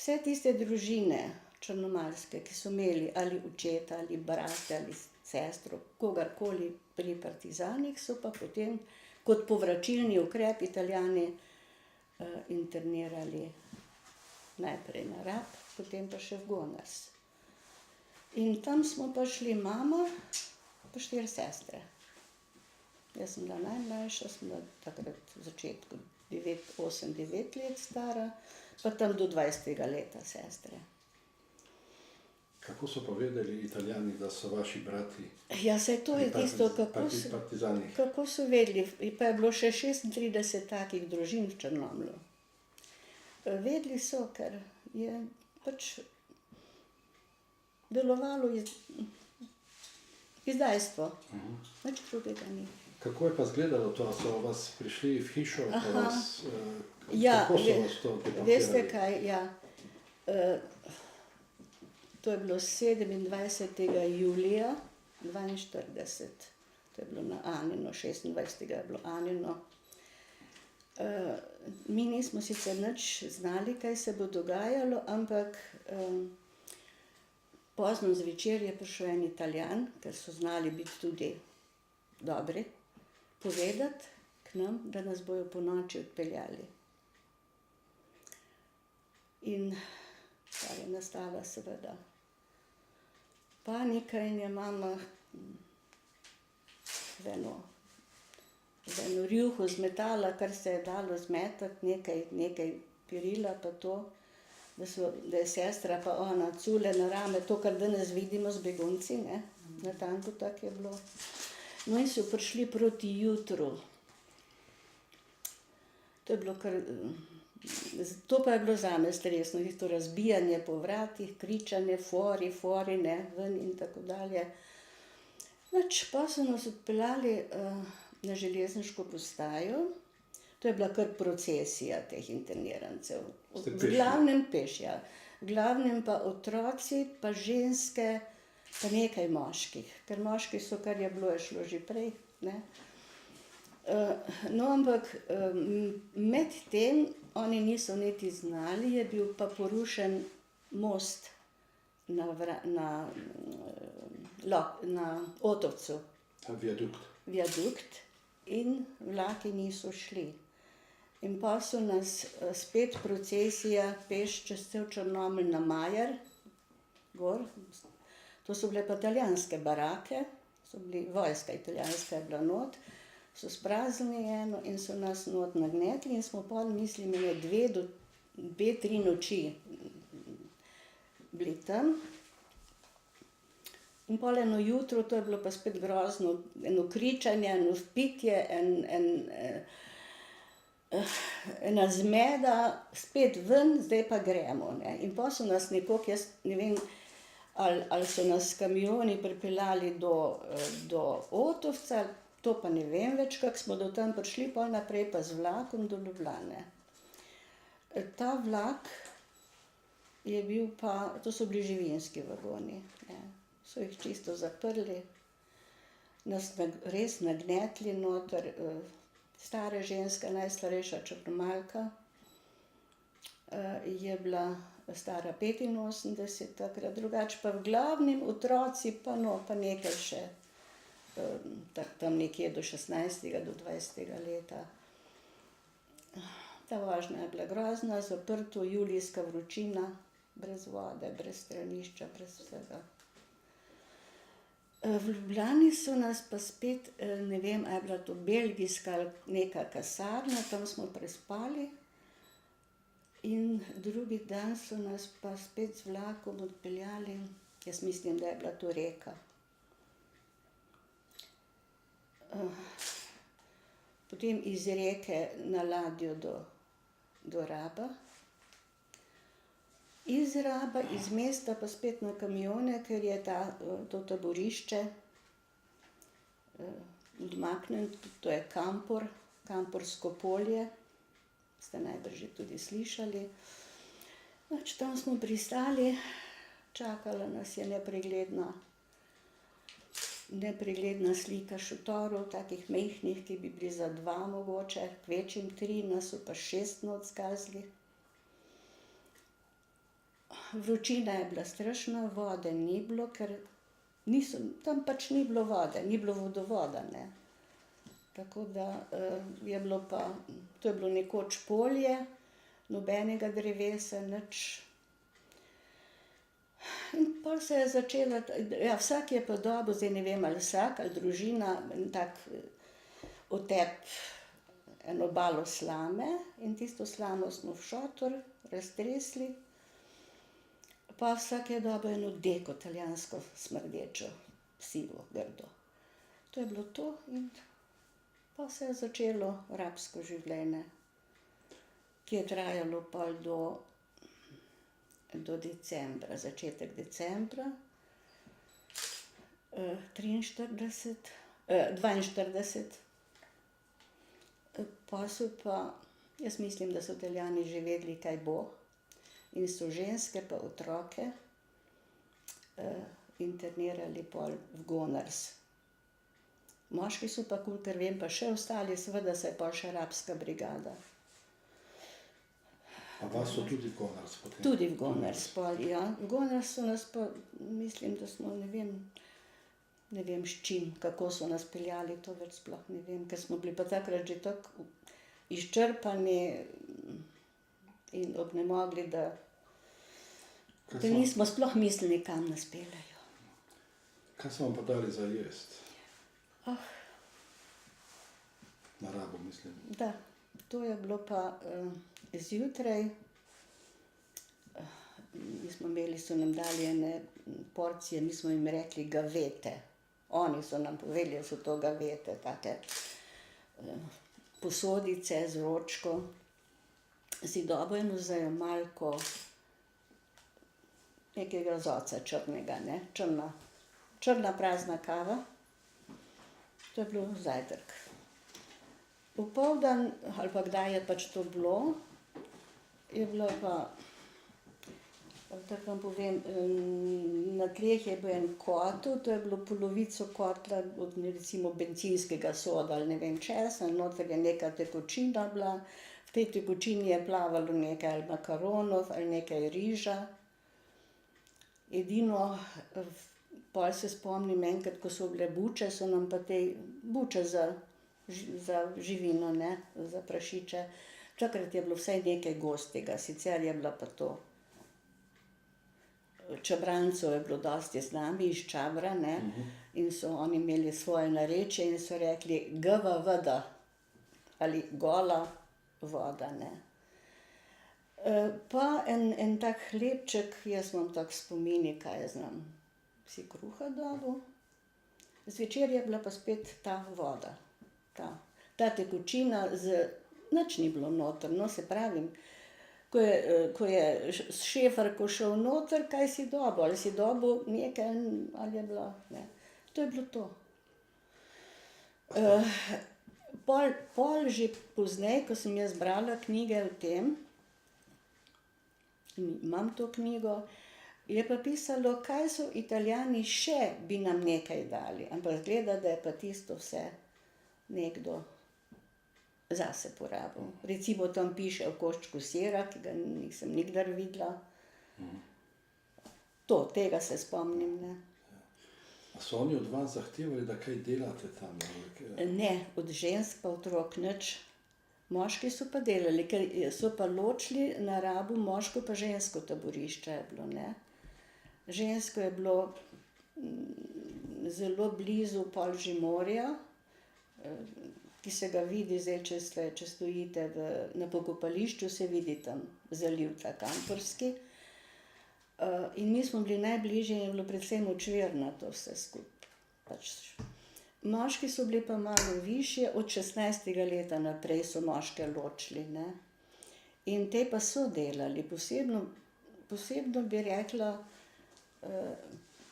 vse tiste družine črnomaljske, ki so imeli ali očeta, ali brata, ali sestro, kogarkoli pri partizanih, so pa potem kot povračilni ukrep Italijani internirali najprej na Rab, potem pa še v Gonars. In tam smo pa šli mama pa 4 sestre. Jaz sem bila najmlajša, sem bila takrat v začetku 8-9 let stara, pa tam do 20. leta sestre. Kako so pa vedeli Italijani, da so vaši brati Ja, saj to je tisto, partizanih? kako so vedeli. Pa je bilo še 36 takih družin v Črnomlju. Vedeli so, ker je pač delovalo izdajstvo. Nič drugega ni. Kako je pa izgledalo to? So vas prišli v hišo? Ja, kako so vas to deportirali? Veste kaj, ja. To je bilo 27. julija 42. To je bilo na Anino, 26. je bilo Anino. Mi nismo sicer nič znali, kaj se bo dogajalo, ampak pozno zvečer je prišel en Italijan, ker so znali biti tudi dobri, povedati k nam, da nas bojo ponoči odpeljali. In ta je nastala seveda panika in je mama v eno rjuho zmetala, kar se je dalo zmetati, nekaj perila pa to, da je sestra pa ona cule na rame, to, kar danes vidimo z begunci, ne, natanko tako je bilo. No in so prišli proti jutru. To je bilo kar, to pa je bilo zame stresno, to razbijanje po vratih, kričanje, fori, ne, ven in tako dalje. Pač pa so nas odpeljali na železniško postajo, to je bila kar procesija teh internirancev. V glavnem peš, ja. V glavnem pa otroci, pa ženske, pa nekaj moških. Ker moški so, kar je bilo, je šlo že prej, ne. No, ampak med tem, oni niso niti znali, je bil pa porušen most na Otovcu. Viadukt. In vlaki niso šli. In pa so nas spet procesija peš čez cel Črnomelj na Majer, gor. To so bile pa italijanske barake, vojska italijanska je bila not, so spraznili eno in so nas not nagnetli in smo pol, mislim, 2-3 noči bili tam. In pol eno jutro, to je bilo pa spet grozno, eno kričanje, eno vpitje, ena zmeda, spet ven, zdaj pa gremo, ne. In pol so nas nekako, jaz ne vem, ali so nas kamioni pripeljali do Otovca, to pa ne vem več, kako smo do tam prišli, pol naprej pa z vlakom do Ljubljane. Ta vlak je bil pa, to so bili živinski vagoni, ne. So jih čisto zaprli, nas res nagnetli noter, stara ženska, najstarejša Črnomaljka, je bila stara 85 takrat, drugače pa v glavnem otroci pa nekaj še, tam nekje do 16. do 20. leta. Ta vožnja je bila grozna, zaprto, julijska vročina, brez vode, brez stranišča, brez vsega. V Ljubljani so nas pa spet, ne vem, a je bila to belgijska ali neka kasarna, tam smo prespali. In drugi dan so nas pa spet z vlakom odpeljali, jaz mislim, da je bila to Reka. Potem iz Reke na ladjo do Raba. Iz Raba, iz mesta pa spet na kamione, ker je to taborišče odmaknjeno, to je Kamporsko polje, ste najbrž že tudi slišali. Pač tam smo pristali, čakala nas je nepregledna slika šotorov, takih majhnih, ki bi bili za 2 mogoče, kvečjemu 3, nas so pa 6 not zgazili. vročina je bila strašna, vode ni bilo, ker tam pač ni bilo vode, ni bilo vodovoda, ne. Tako da je bilo pa, to je bilo nekoč polje, nobenega drevesa, nič. In pol se je začela, ja, vsak je pa dobil, zdaj ne vem, ali vsak, ali družina, en tak otep, eno balo slame in tisto slamo smo v šotor raztresli. Pa vsak je dobil eno deko italijansko smrdečo, sivo, grdo. To je bilo to in pa se je začelo rabsko življenje, ki je trajalo pol do decembra, začetek decembra 42. Pa so pa, jaz mislim, da so Italijani že vedeli, kaj bo, in so ženske pa otroke internirali pol v Gonars. Moški so pa, kolikor vem, pa še ostali, seveda se je pol še rabska brigada. A vas so tudi v Gonars potem? Tudi v Gonars pol, ja. V Gonars so nas pa, mislim, da smo, ne vem s čim, kako so nas peljali, to več sploh ne vem, ker smo bili pa takrat že tako izčrpani in obnemogli, da nismo sploh mislili, kam nas peljejo. Kaj so vam pa dali za jesti? Na Rabu, mislim. Da, to je bilo pa zjutraj. Mi smo imeli, so nam dali ene porcije, mi smo jim rekli gavete. Oni so nam povedali, da so to gavete, take posodice z vročko. Si dobil eno zajemalko nekega zoca črnega, ne, črna prazna kava. To je bilo zajtrk. Popoldan, ali pa kdaj je pač to bilo, je bilo pa, tako vam povem, na tleh je bil en kotel, to je bilo polovico kotla od recimo bencinskega soda ali ne vem česa, noter je neka tekočina bila, v tej tekočini je plavalo nekaj ali makaronov ali nekaj riža. Edino, pol se spomnim enkrat, ko so bile buče, so nam pa te buče za živino, ne, za prašiče. Takrat je bilo vsaj nekaj gostega, sicer je bila pa to. Čabrancev je bilo dosti z nami, iz Čabra, ne, in so oni imeli svoje narečje in so rekli gava voda ali gola voda, ne. Pa en tak hlebček, jaz imam tak spominik, kaj jaz znam, si kruha dobil, zvečer je bila pa spet ta voda, ta tekočina nič ni bilo noter, no, se pravim, ko je s šeferko šel noter, kaj si dobil, ali si dobil nekaj, ali je bila, ne, to je bilo to. Pol že pozneje, ko sem jaz brala knjige o tem, imam to knjigo, je pa pisalo, kaj so Italijani še bi nam nekaj dali, ampak izgleda, da je pa tisto vse nekdo zase porabil. Recimo tam piše o koščku sira, ki ga nisem nikdar videla. Tega se spomnim, ne. A so oni od vas zahtevali, da kaj delate tam? Ne, od žensk pa otrok nič. Moški so pa delali, ker so pa ločili na Rabu moško pa žensko taborišče je bilo, ne. Žensko je bilo zelo blizu pol že morja, ki se ga vidi zdaj, če stojite na pokopališču, se vidi tam zaliv ta Kamporski. In mi smo bili najbližje in je bilo precej močvirnato vse skupaj. Pač moški so bili pa malo višje, od 16. leta naprej so moške ločili, ne. In te pa so delali, posebno bi rekla,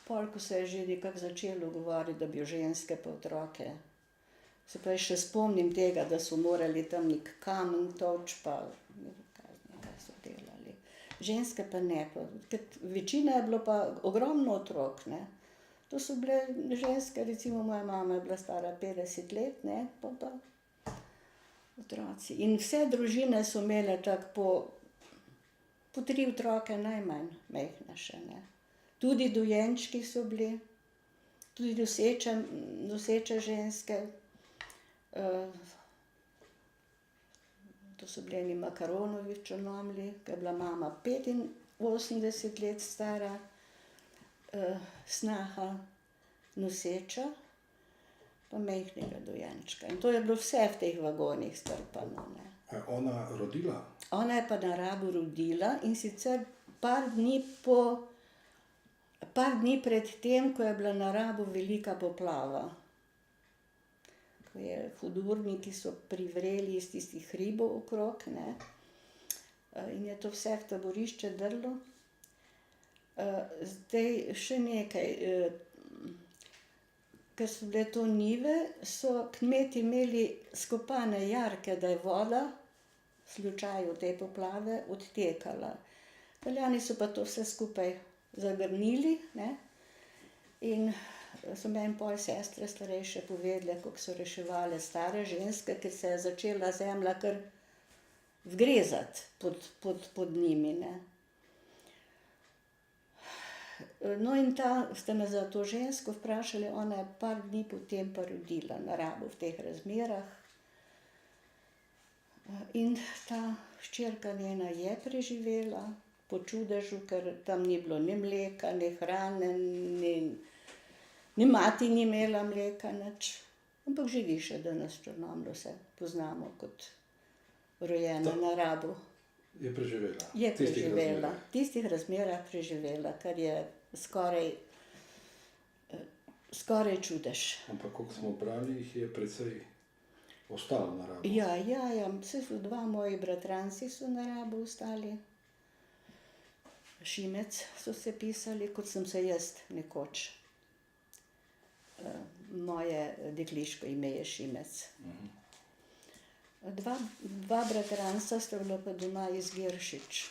pol, ko se je že nekako začelo govoriti, da bi ženske pa otroke. Se pravi, še spomnim tega, da so morali tam neki kamen tolči, pa ne vem, kaj so delali. Ženske pa ne, večina je bilo pa ogromno otrok, ne. To so bile ženske, recimo moja mama je bila stara 50 let, ne, pa otroci. In vse družine so imele tako po 3 otroke najmanj, majhna še, ne. Tudi dojenčki so bili, tudi noseče ženske. To so bili eni Makaronovi v Črnomlju, ko je bila mama 85 let stara, snaha noseča, pa majhnega dojenčka. In to je bilo vse v teh vagonih strpano, ne. A je ona rodila? Ona je pa na Rabu rodila, in sicer par dni pred tem, ko je bila na Rabu velika poplava. Ko je hudourniki so privreli iz tistih hribov okrog, ne, in je to vse v taborišče drlo. Zdaj še nekaj, ker so bile to njive, so kmeti imeli skopane jarke, da je voda v slučaju te poplave odtekala. Italijani so pa to vse skupaj zagrnili, ne, in so meni pol sestre starejše povedale, kako so reševale stare ženske, ker se je začela zemlja kar vgrezati pod njimi, ne. No, in ste me za to žensko vprašali, ona je par dni potem pa rodila na Rabu v teh razmerah. In ta hčerka njena je preživela, po čudežu, ker tam ni bilo ne mleka, ne hrane, ni mati ni imela mleka, nič. Ampak živi še danes v Črnomlju, se poznamo kot rojena na Rabu. Je preživela? Je preživela, v tistih razmerah preživela, kar je skoraj čudež. Ampak koliko smo brali, jih je precej ostalo na Rabu. Ja, saj so 2 moji bratranci so na Rabu ostali. Šimec so se pisali, kot sem se jaz nekoč. Moje dekliško ime je Šimec. Dva bratranca sta bila pa doma iz Geršič,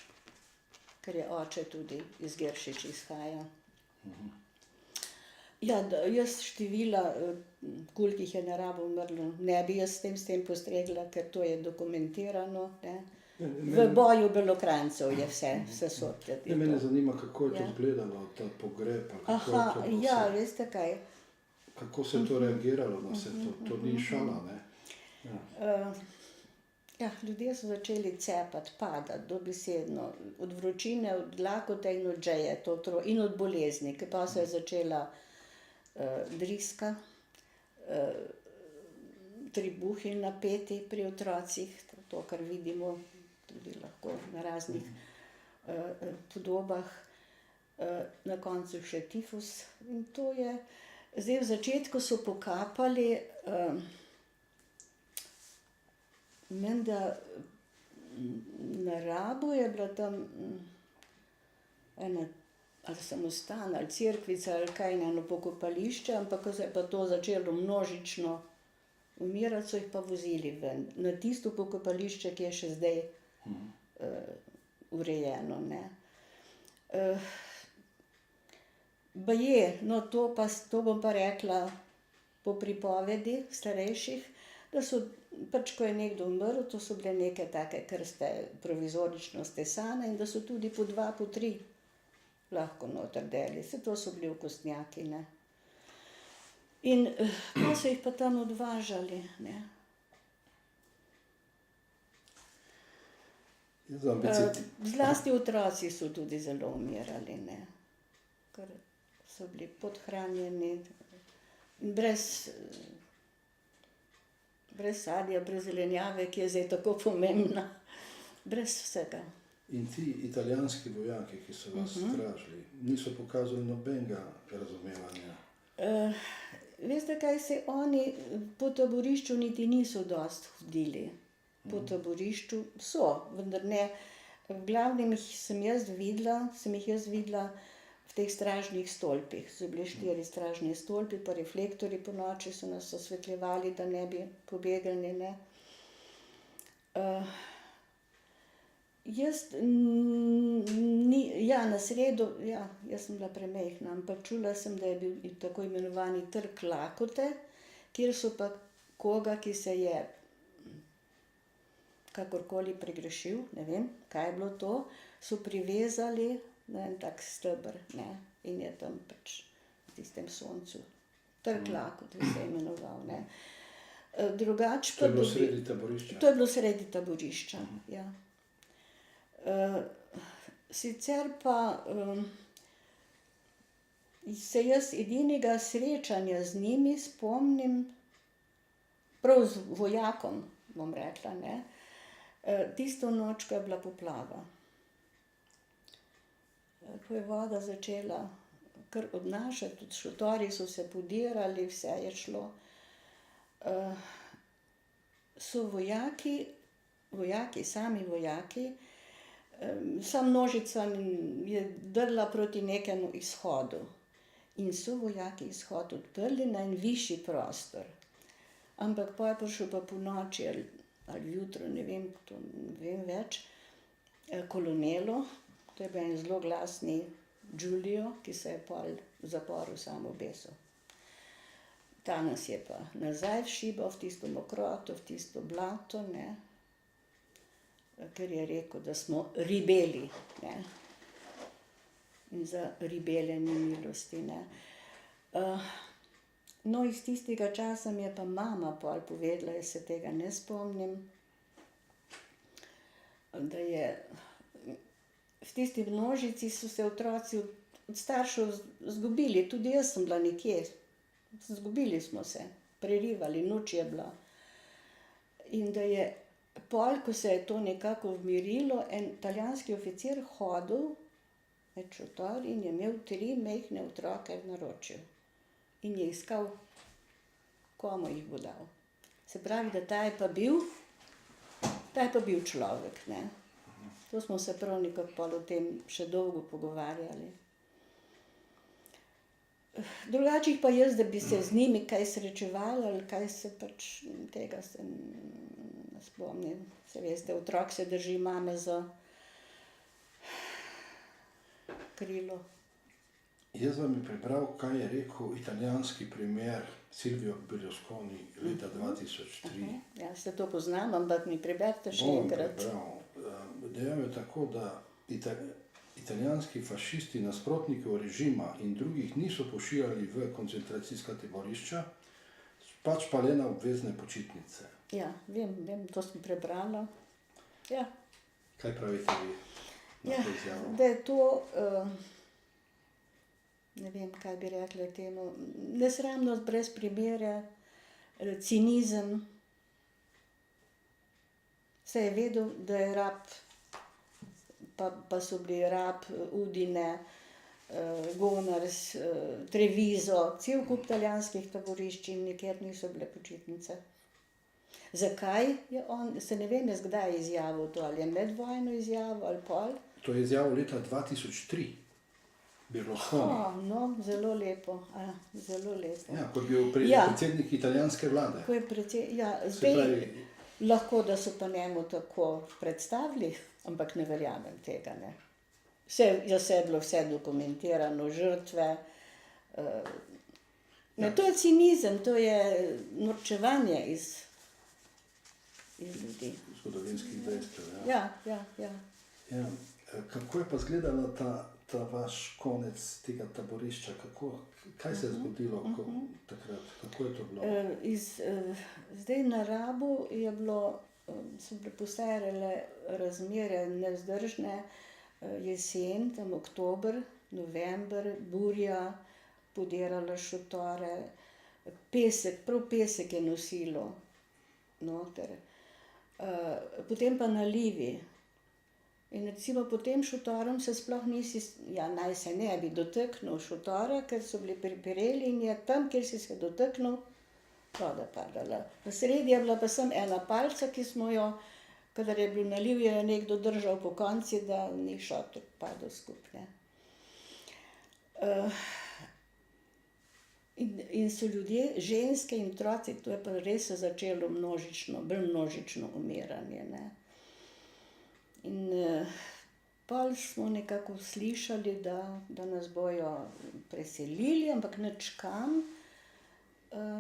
ker je oče tudi iz Geršič izhaja. Ja, jaz števila, koliko jih je na Rabu umrlo, ne bi jaz s tem postregla, ker to je dokumentirano, ne. V boju Belokranjcev je vse sorte. Mene zanima, kako je to izgledalo, ta pogreb, Aha, ja, veste kaj. kako se je to reagiralo na vse to, to ni šala, ne? Ja, ljudje so začeli cepati, padati, dobesedno, od vročine, od lakote in od žeje, in od bolezni, ker pa se je začela driska, trebuhi napeti pri otrocih, to, kar vidimo tudi lahko na raznih podobah, na koncu še tifus. In to je, zdaj v začetku so pokapali, menda na Rabu je bila tam ena ali samostan ali cerkvica ali kaj, eno pokopališče, ampak ko se je pa to začelo množično umirati, so jih pa vozili ven. Na tisto pokopališče, ki je še zdaj urejeno, ne. Baje, no to bom pa rekla po pripovedi starejših, da so pač, ko je nekdo umrl, to so bile neke take krste provizorično stesane in da so tudi po 2, po 3 lahko noter dali, saj to so bili okostnjaki, ne. In pa so jih pa tam odvažali, ne. Zlasti otroci so tudi zelo umirali, ne. Ker so bili podhranjeni, brez sadja, brez zelenjave, ki je zdaj tako pomembna, brez vsega. In ti italijanski vojaki, ki so vas stražili, niso pokazali nobenega razumevanja? Veste kaj, se oni po taborišču niti niso dosti hodili. Po taborišču so, vendar ne, v glavnem sem jih jaz videla v teh stražnih stolpih. So bili 4 stražni stolpi, pa reflektorji ponoči so nas osvetljevali, da ne bi pobegnili, ne. Na sredo, jaz sem bila premajhna, ampak čula sem, da je bil tako imenovani trk lakote, kjer so pa koga, ki se je kakorkoli pregrešil, ne vem, kaj je bilo to, so privezali na en tak steber, ne, in je tam pač v tistem soncu. Trkla, kot bi se imenoval, ne. Drugače To pa je bilo dobi- sredi taborišča. To je bilo sredi taborišča, ja. Sicer pa se jaz edinega srečanja z njimi spomnim, prav z vojakom, bom rekla, ne, tisto noč, ko je bila poplava. Ko je voda začela kar odnašati, tudi šotori so se podirali, vse je šlo. So vojaki, sami vojaki, vsa množica je drla proti nekemu izhodu. In so vojaki izhod odprli na en višji prostor. Ampak pol je prišel pa ponoči ali jutro, ne vem, to ne vem več, kolonelo, to je bil en zelo glasni Giulio, ki se je pol v zaporu sam obesil. Ta nas je pa nazaj všibal v tisto mokroto, v tisto blato, ne, ker je rekel, da smo ribeli, ne. In za ribele ni milosti, ne. No, iz tistega časa mi je pa mama pol povedala, jaz se tega ne spomnim, da je v tisti množici so se otroci od staršev izgubili, tudi jaz sem bila nekje. Izgubili smo se, prerivali, noč je bila. In da je pol, ko se je to nekako umirilo, en italijanski oficir hodil med šotori in je imel 3 majhne otroke v naročju. In je iskal, komu jih bo dal. Se pravi, da ta je pa bil človek, ne. To smo se prav nekako pol o tem še dolgo pogovarjali. Drugače pa jaz, da bi se z njimi kaj srečevala ali kaj se pač, tega se ne spomnim. Saj veste, otrok se drži mame za krilo. Jaz vam je prebral, kaj je rekel italijanski premier Silvio Berlusconi leta 2003. Ja, se to poznam, ampak mi preberite še Bom enkrat. prebral. Dejal je tako, da italijanski fašisti nasprotnikov režima in drugih niso pošiljali v koncentracijska taborišča, pač pa le na obvezne počitnice. Ja, vem, to sem prebrala. Ja. Kaj pravite vi na Ja, to izjavo? da je to, ne vem, kaj bi rekla temu, nesramnost brez primere, cinizem. Saj je vedel, da je rab, pa so bili Rab, Udine, Gonars, Treviso, cel kup italijanskih taborišč in nikjer niso bile počitnice. Zakaj je on, se ne vem jaz, kdaj je izjavil to, ali je med vojno izjavil ali pol. To je izjavil leta 2003. Berlusconi. No, zelo lepo, zelo lepo. Ja, ko je bil Ja. predsednik italijanske vlade. Ko je ja, Se zdaj pravi, lahko, da so pa njemu tako predstavili, ampak ne verjamem tega, ne. Vse je bilo vse dokumentirano, žrtve. Ne, to je cinizem, to je norčevanje iz ljudi. zgodovinskih dejstev. Ja. Ja. Ja. Kako je pa izgledala ta vaš konec tega taborišča? Kaj se je zgodilo takrat? Kako je to bilo? Zdaj na Rabu je bilo, so bile postajale razmere nevzdržne, jesen, tam oktober, november, burja, podirala šotore, pesek, prav pesek je nosilo noter. Potem pa nalivi. In recimo pod tem šotorom se sploh nisi, ja, naj se ne bi dotaknil šotora, ker so bili pripireli in je tam, kjer si se dotaknil, voda padala. Na sredi je bila pa samo ena palca, ki smo jo, kadar je bil naliv, je nekdo držal pokonci, da ni šotor padel skupaj, ne. In so ljudje, ženske in otroci, to je pa res se začelo bolj množično umiranje, ne. In pol smo nekako slišali, da nas bojo preselili, ampak nič kam.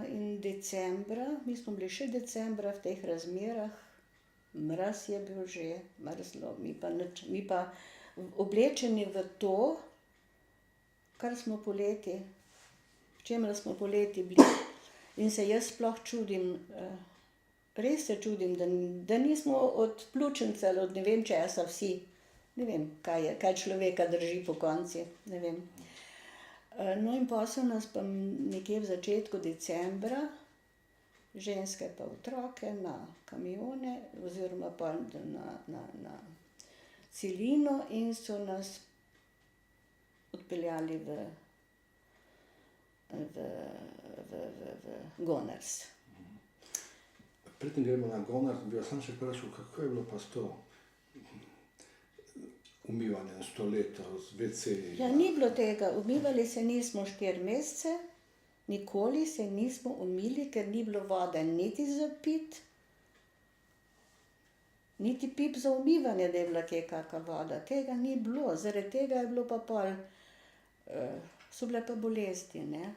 In decembra, mi smo bili še decembra v teh razmerah, mraz je bil že, mrzlo, mi pa oblečeni v to, kar smo poleti, v čemer smo poleti bili. In se jaz sploh čudim, res se čudim, da nismo od pljučnice ali od ne vem česa vsi. Ne vem, kaj človeka drži pokonci, ne vem. No in pol so nas pa nekje v začetku decembra, ženske pa otroke na kamione oziroma pa na celino in so nas odpeljali v Goners. Preden gremo na Goners, bi vas samo še vprašal, kako je bilo pa s to umivanjem stoletov z WC-ji? Ja, ni bilo tega. Umivali se nismo 4 mesece, nikoli se nismo umili, ker ni bilo vode niti za pit, niti pip za umivanje, da je bila kje kaka voda. Tega ni bilo. Zaradi tega je bilo pa pol, so bile pa bolezni, ne,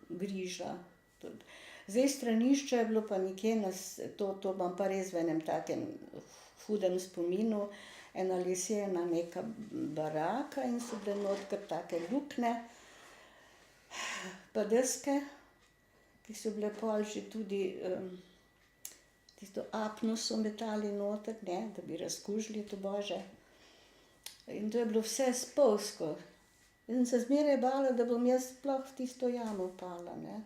griža. Zdaj stranišče je bilo pa nekje, to imam pa res v enem takem hudem spominu, ena lesena neka baraka in so bile noter take luknje, pa deske, ki so bile pol že tudi, tisto apno so metali noter, ne, da bi razkužili to bože. In to je bilo vse spolzko. In se zmeraj bala, da bom jaz sploh v tisto jamo padla, ne.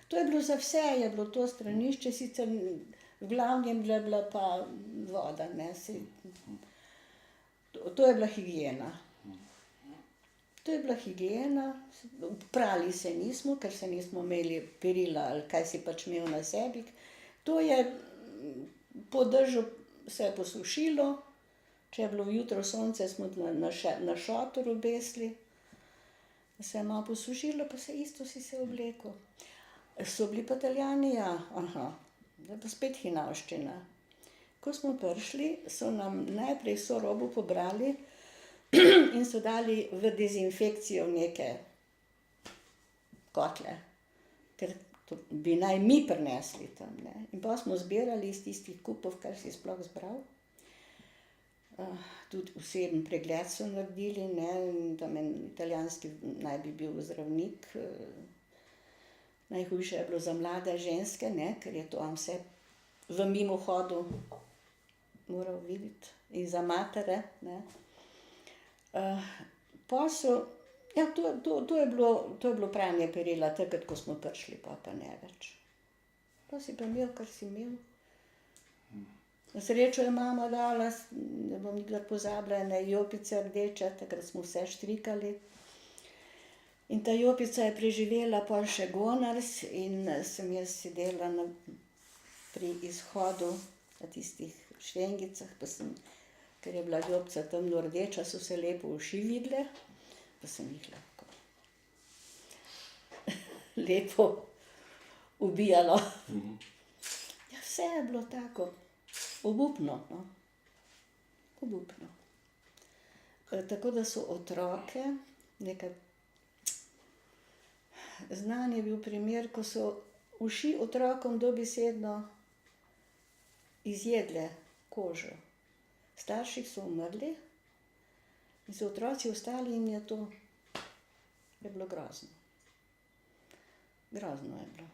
To je bilo za vse, je bilo to stranišče, sicer v glavnem je bila pa voda, ne, to je bila higiena. To je bila higiena, prali se nismo, ker se nismo imeli perila ali kaj si pač imel na sebi. To je po dežju se je posušilo, če je bilo jutro sonce, smo na šotor obesili, da se je malo posušilo, pa se isto si se oblekel. So bili pa Italijani, ja, da pa spet hinavščina. Ko smo prišli, so nam najprej vso robo pobrali in so dali v dezinfekcijo neke kotle, ker to bi naj mi prinesli tam, ne. In potem smo zbirali iz tistih kupov, kar si sploh zbral. Tudi osebni pregled so naredili, ne, in tam en italijanski naj bi bil zdravnik. Najhujše je bilo za mlade ženske, ne, ker je to on vse v mimohodu moral videti, in za matere, ne. Pol so, ja, to je bilo pranje perila, takrat, ko smo prišli, pa ne več. Pa si pa imel, kar si imel. Na srečo je mama dala, ne bom nikdar pozabila, ene jopice rdeče, takrat smo vse štrikali. In ta jopica je preživela pol še Goners in sem jaz sedela pri izhodu na tistih švengicah, pa ker je bila jopica temno rdeča, so se lepo uši videle, pa sem jih lahko lepo ubijalo. Ja, vse je bilo tako obupno, no. Obupno. Tako da so otroke, znan je bil primer, ko so uši otrokom dobesedno izjedle kožo. Starši so umrli in so otroci ostali in je bilo grozno. Grozno je bilo.